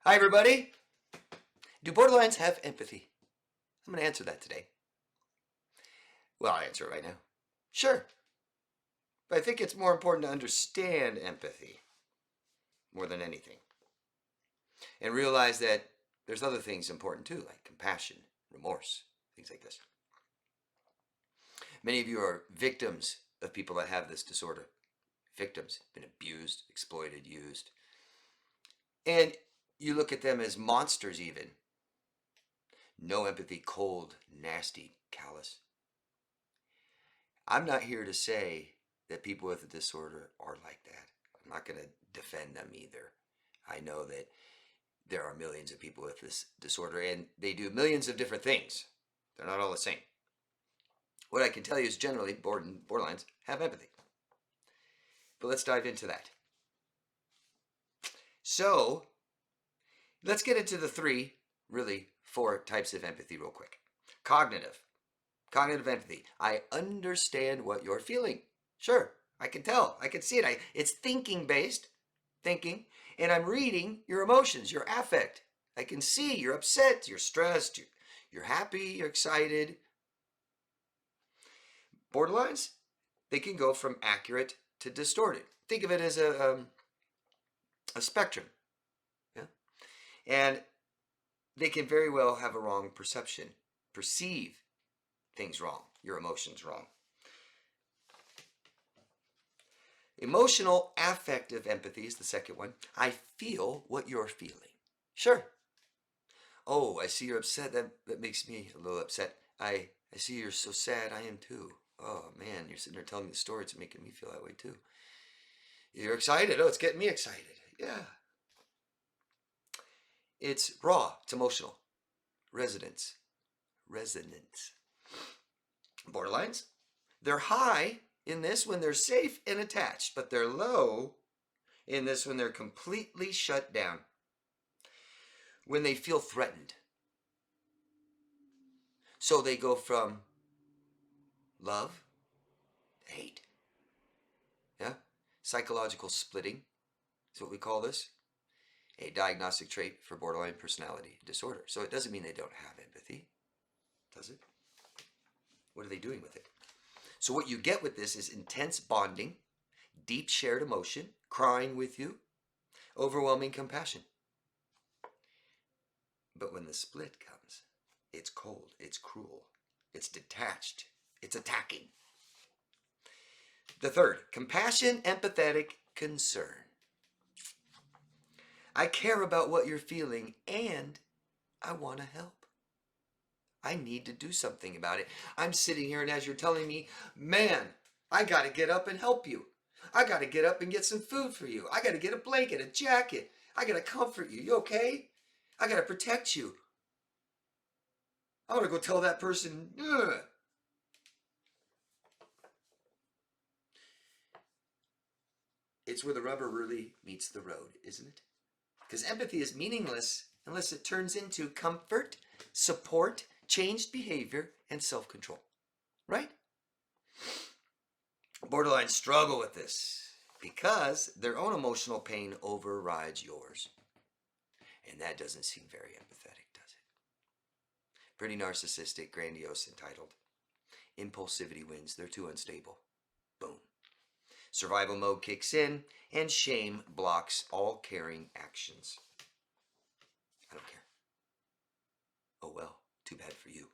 Hi, everybody. Do borderlines have empathy? I'm going to answer that today. Well, I'll answer it right now. Sure. But I think it's more important to understand empathy more than anything. And realize that there's other things important too, like compassion, remorse, things like this. Many of you are victims of people that have this disorder. Victims, been abused, exploited, used. And you look at them as monsters even. No empathy, cold, nasty, callous. I'm not here to say that people with a disorder are like that. I'm not going to defend them either. I know that there are millions of people with this disorder and they do millions of different things. They're not all the same. What I can tell you is generally borderlines have empathy. But let's dive into that. So let's get into the four types of empathy real quick. Cognitive empathy. I understand what you're feeling. Sure, I can tell. I can see it. It's thinking-based, and I'm reading your emotions, your affect. I can see you're upset, you're stressed, you're happy, you're excited. Borderlines, they can go from accurate to distorted. Think of it as a spectrum. Yeah? And they can very well have a wrong perception, perceive things wrong, your emotions wrong. Emotional affective empathy is the second one. I feel what you're feeling. Sure. Oh, I see you're upset. That makes me a little upset. I see you're so sad. I am too. Oh man, you're sitting there telling me the story. It's making me feel that way too. You're excited. Oh, it's getting me excited. Yeah. It's raw. It's emotional. Resonance. Borderlines. They're high in this when they're safe and attached, but they're low in this when they're completely shut down. When they feel threatened. So they go from love to hate. Yeah? Psychological splitting is what we call this. A diagnostic trait for borderline personality disorder. So it doesn't mean they don't have empathy, does it? What are they doing with it? So what you get with this is intense bonding, deep shared emotion, crying with you, overwhelming compassion. But when the split comes, it's cold, it's cruel, it's detached, it's attacking. The third, compassion, empathetic, concern. I care about what you're feeling and I want to help. I need to do something about it. I'm sitting here and as you're telling me, man, I got to get up and help you. I got to get up and get some food for you. I got to get a blanket, a jacket. I got to comfort you. You okay? I got to protect you. I want to go tell that person, ugh. It's where the rubber really meets the road, isn't it? Because empathy is meaningless unless it turns into comfort, support, changed behavior, and self-control. Right? Borderline struggle with this because their own emotional pain overrides yours. And that doesn't seem very empathetic, does it? Pretty narcissistic, grandiose, entitled. Impulsivity wins. They're too unstable. Boom. Survival mode kicks in, and shame blocks all caring actions. I don't care. Oh well, too bad for you.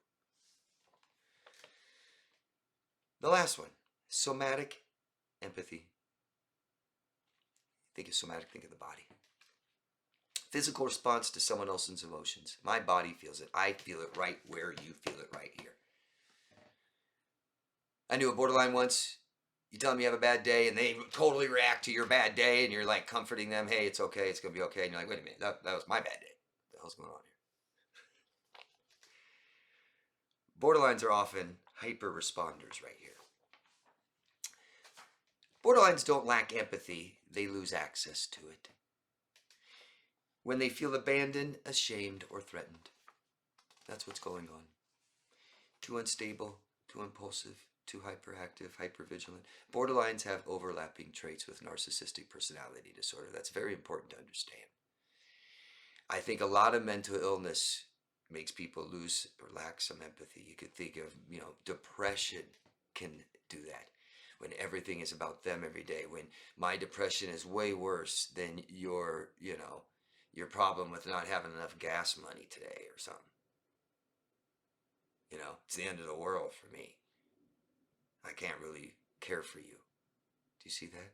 The last one, somatic empathy. Think of somatic, think of the body. Physical response to someone else's emotions. My body feels it. I feel it right where you feel it right here. I knew a borderline once. You tell them you have a bad day and they totally react to your bad day and you're like comforting them. Hey, it's okay. It's going to be okay. And you're like, wait a minute. That was my bad day. What the hell's going on here? Borderlines are often hyper responders right here. Borderlines don't lack empathy. They lose access to it. When they feel abandoned, ashamed, or threatened. That's what's going on. Too unstable, too impulsive, too hyperactive, hypervigilant. Borderlines have overlapping traits with narcissistic personality disorder. That's very important to understand. I think a lot of mental illness makes people lose or lack some empathy. You could think of, depression can do that. When everything is about them every day, when my depression is way worse than your problem with not having enough gas money today or something. It's the end of the world for me. I can't really care for you. Do you see that?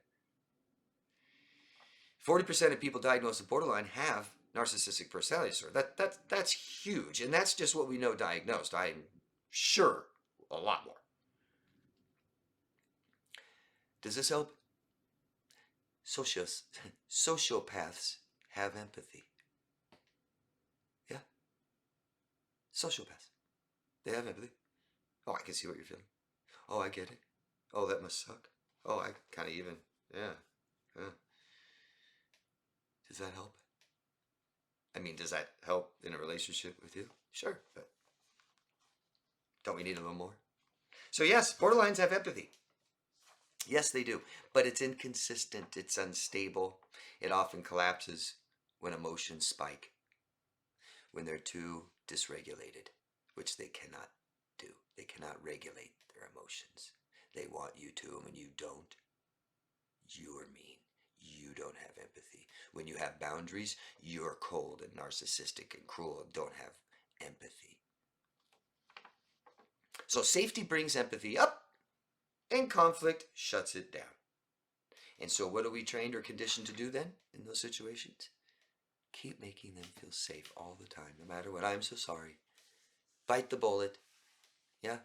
40% of people diagnosed with borderline have narcissistic personality disorder. That's huge, and that's just what we know diagnosed. I'm sure a lot more. Does this help? Sociopaths have empathy. Yeah, sociopaths. They have empathy. Oh, I can see what you're feeling. Oh, I get it. Oh, that must suck. Oh, I kind of even. Yeah. Yeah. Does that help? I mean, does that help in a relationship with you? Sure, but don't we need a little more? So yes, borderlines have empathy. Yes, they do, but it's inconsistent, it's unstable. It often collapses when emotions spike, when they're too dysregulated, which they cannot do. They cannot regulate their emotions. They want you to, and when you don't, you're mean. You don't have empathy. When you have boundaries, you're cold and narcissistic and cruel and don't have empathy. So safety brings empathy up, and conflict shuts it down. And so what are we trained or conditioned to do then in those situations? Keep making them feel safe all the time, no matter what. I'm so sorry. Bite the bullet. Yeah.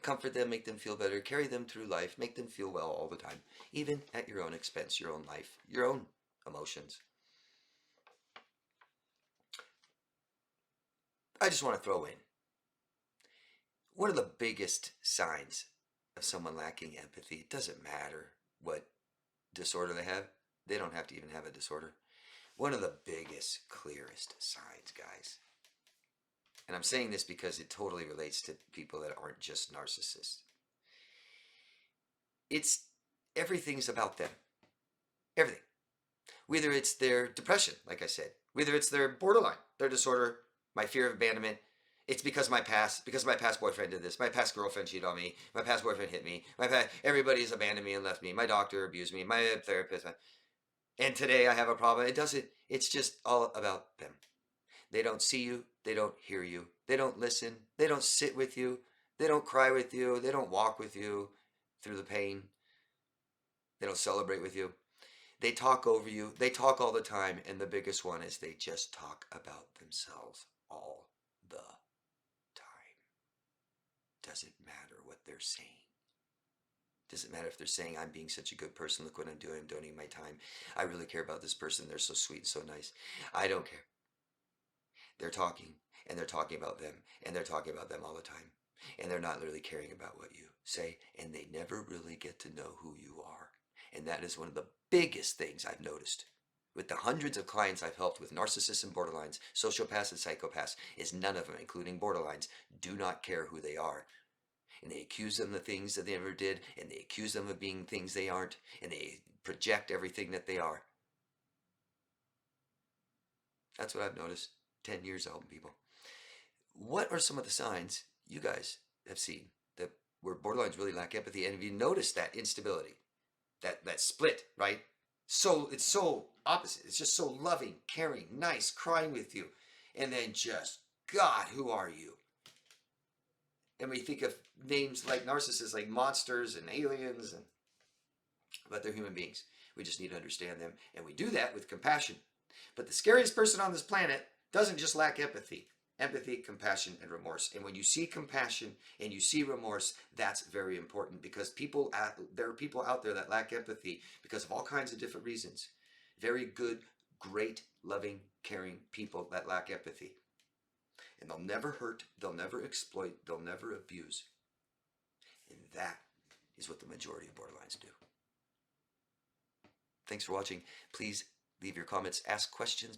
Comfort them, make them feel better, carry them through life, make them feel well all the time, even at your own expense, your own life, your own emotions. I just want to throw in one of the biggest signs of someone lacking empathy. It doesn't matter what disorder they have. They don't have to even have a disorder. One of the biggest, clearest signs, guys. And I'm saying this because it totally relates to people that aren't just narcissists. It's everything's about them. Everything. Whether it's their depression, like I said, whether it's their borderline, their disorder, my fear of abandonment, it's because my past boyfriend did this, my past girlfriend cheated on me, my past boyfriend hit me, everybody's abandoned me and left me, my doctor abused me, my therapist, and today I have a problem. It's just all about them. They don't see you, they don't hear you, they don't listen, they don't sit with you, they don't cry with you, they don't walk with you through the pain, they don't celebrate with you. They talk over you. They talk all the time. And the biggest one is they just talk about themselves all the time. Doesn't matter what they're saying. Doesn't matter if they're saying, I'm being such a good person. Look what I'm doing. I'm donating my time. I really care about this person. They're so sweet and so nice. I don't care. They're talking and they're talking about them and they're talking about them all the time. And they're not really caring about what you say. And they never really get to know who you are. And that is one of the biggest things I've noticed with the hundreds of clients I've helped with narcissists and borderlines, sociopaths and psychopaths, is none of them, including borderlines, do not care who they are. And they accuse them of things that they never did, and they accuse them of being things they aren't, and they project everything that they are. That's what I've noticed 10 years helping people. What are some of the signs you guys have seen that where borderlines really lack empathy? And have you noticed that instability? That split, right? So it's so opposite. It's just so loving, caring, nice, crying with you, and then just, God, who are you? And we think of names like narcissists, like monsters and aliens, but they're human beings. We just need to understand them, and we do that with compassion. But the scariest person on this planet doesn't just lack empathy. Empathy, compassion, and remorse. And when you see compassion and you see remorse, that's very important because there are people out there that lack empathy because of all kinds of different reasons. Very good, great, loving, caring people that lack empathy. And they'll never hurt, they'll never exploit, they'll never abuse. And that is what the majority of borderlines do. Thanks for watching. Please leave your comments, ask questions.